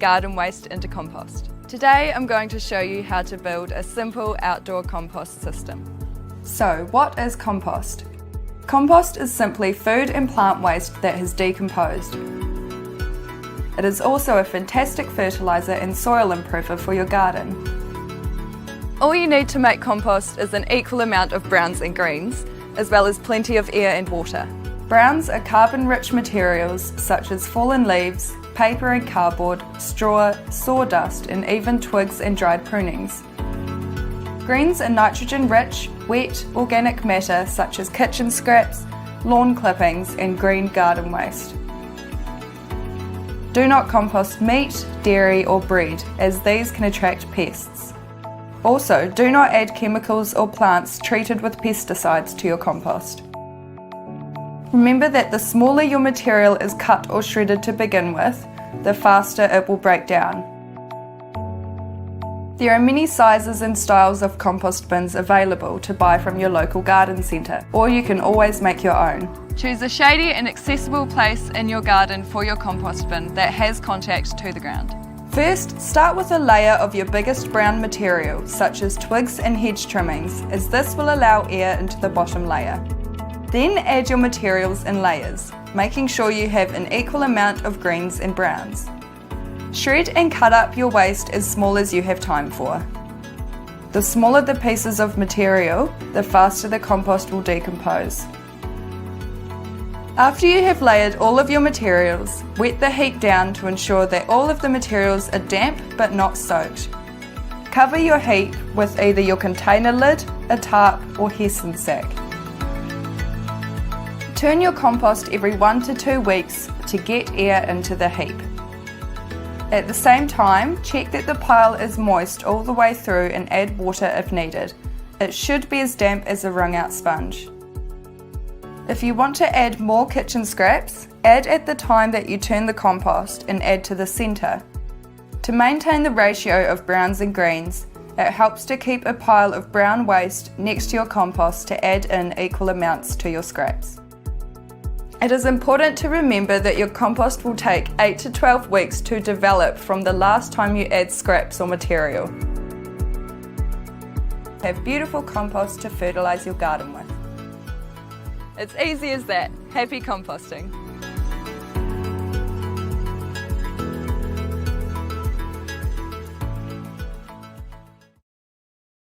garden waste into compost. Today I'm going to show you how to build a simple outdoor compost system. So, what is compost? Compost is simply food and plant waste that has decomposed. It is also a fantastic fertiliser and soil improver for your garden. All you need to make compost is an equal amount of browns and greens, as well as plenty of air and water. Browns are carbon-rich materials such as fallen leaves, paper and cardboard, straw, sawdust, and even twigs and dried prunings. Greens are nitrogen-rich, wet, organic matter such as kitchen scraps, lawn clippings, and green garden waste. Do not compost meat, dairy, or bread, as these can attract pests. Also, do not add chemicals or plants treated with pesticides to your compost. Remember that the smaller your material is cut or shredded to begin with, the faster it will break down. There are many sizes and styles of compost bins available to buy from your local garden centre, or you can always make your own. Choose a shady and accessible place in your garden for your compost bin that has contact to the ground. First, start with a layer of your biggest brown material, such as twigs and hedge trimmings, as this will allow air into the bottom layer. Then add your materials in layers, making sure you have an equal amount of greens and browns. Shred and cut up your waste as small as you have time for. The smaller the pieces of material, the faster the compost will decompose. After you have layered all of your materials, wet the heap down to ensure that all of the materials are damp but not soaked. Cover your heap with either your container lid, a tarp, or Hessian sack. Turn your compost every 1 to 2 weeks to get air into the heap. At the same time, check that the pile is moist all the way through and add water if needed. It should be as damp as a wrung-out sponge. If you want to add more kitchen scraps, add at the time that you turn the compost and add to the centre. To maintain the ratio of browns and greens, it helps to keep a pile of brown waste next to your compost to add in equal amounts to your scraps. It is important to remember that your compost will take 8 to 12 weeks to develop from the last time you add scraps or material. Have beautiful compost to fertilise your garden with. It's easy as that. Happy composting!